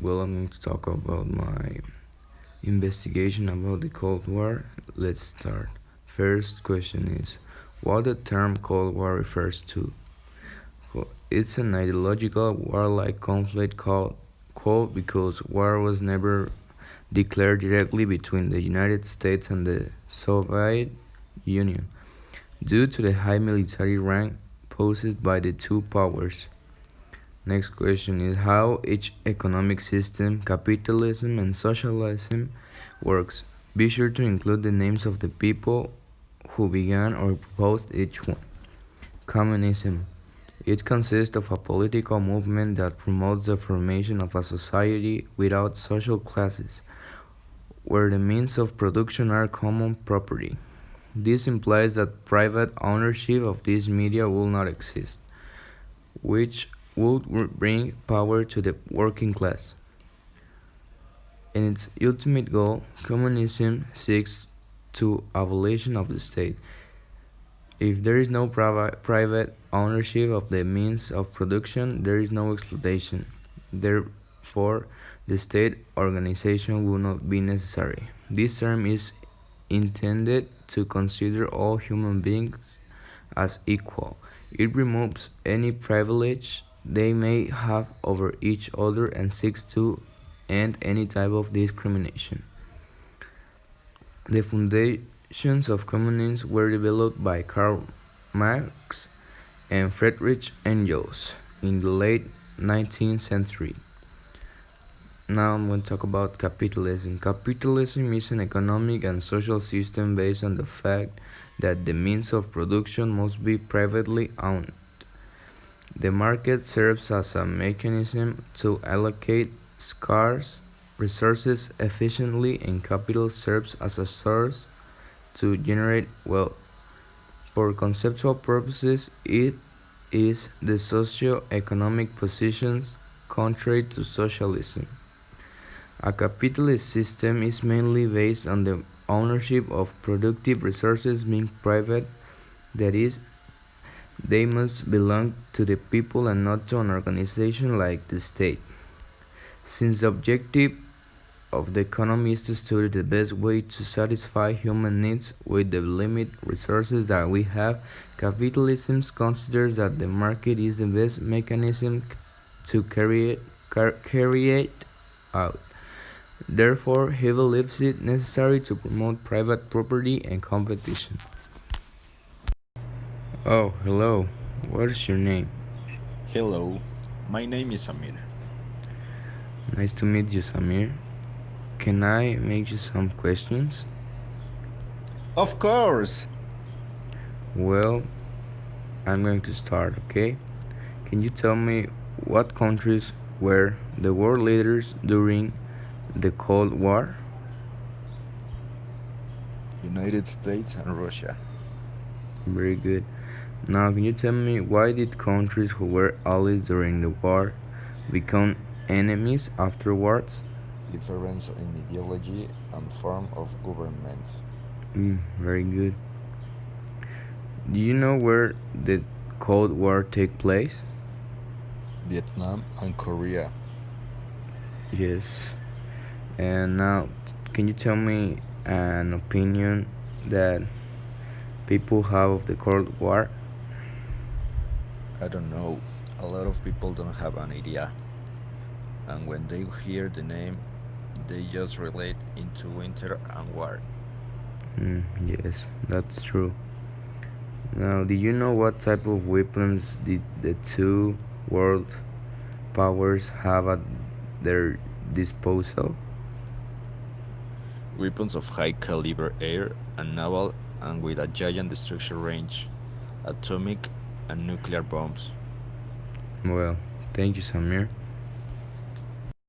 Well, I'm going to talk about my investigation about the Cold War. Let's start. First question is what the term Cold War refers to. Well, it's an ideological warlike conflict called cold because war was never declared directly between the United States and the Soviet Union due to the high military rank posed by the two powers. Next question is how each economic system, capitalism and socialism, works. Be sure to include the names of the people who began or proposed each one. Communism. It consists of a political movement that promotes the formation of a society without social classes, where the means of production are common property. This implies that private ownership of these media will not exist, which would bring power to the working class. In its ultimate goal, communism seeks to abolition of the state. If there is no private ownership of the means of production, there is no exploitation. Therefore, the state organization will not be necessary. This term is intended to consider all human beings as equal. It removes any privilege they may have over each other and seeks to end any type of discrimination. The foundations of communism were developed by Karl Marx and Friedrich Engels in the late 19th century. Now I'm going to talk about capitalism. Capitalism is an economic and social system based on the fact that the means of production must be privately owned. The market serves as a mechanism to allocate scarce resources efficiently, and capital serves as a source to generate wealth. For conceptual purposes, it is the socio-economic position contrary to socialism. A capitalist system is mainly based on the ownership of productive resources being private, that is, they must belong to the people and not to an organization like the state. Since the objective of the economy is to study the best way to satisfy human needs with the limited resources that we have, capitalism considers that the market is the best mechanism to carry it out. Therefore, he believes it necessary to promote private property and competition. Oh, hello. What is your name? Hello, my name is Amir. Nice to meet you, Samir. Can I make you some questions? Of course! Well, I'm going to start, okay? Can you tell me what countries were the world leaders during the Cold War? United States and Russia. Very good. Now, can you tell me why did countries who were allies during the war become enemies afterwards? Difference in ideology and form of government. Very good. Do you know where the Cold War took place? Vietnam and Korea. Yes. And now, can you tell me an opinion that people have of the Cold War? I don't know. A lot of people don't have an idea. And when they hear the name, they just relate into winter and war. Yes, that's true. Now, do you know what type of weapons did the two world powers have at their disposal? Weapons of high caliber air and naval and with a giant destruction range, atomic and nuclear bombs. Well, thank you, Samir.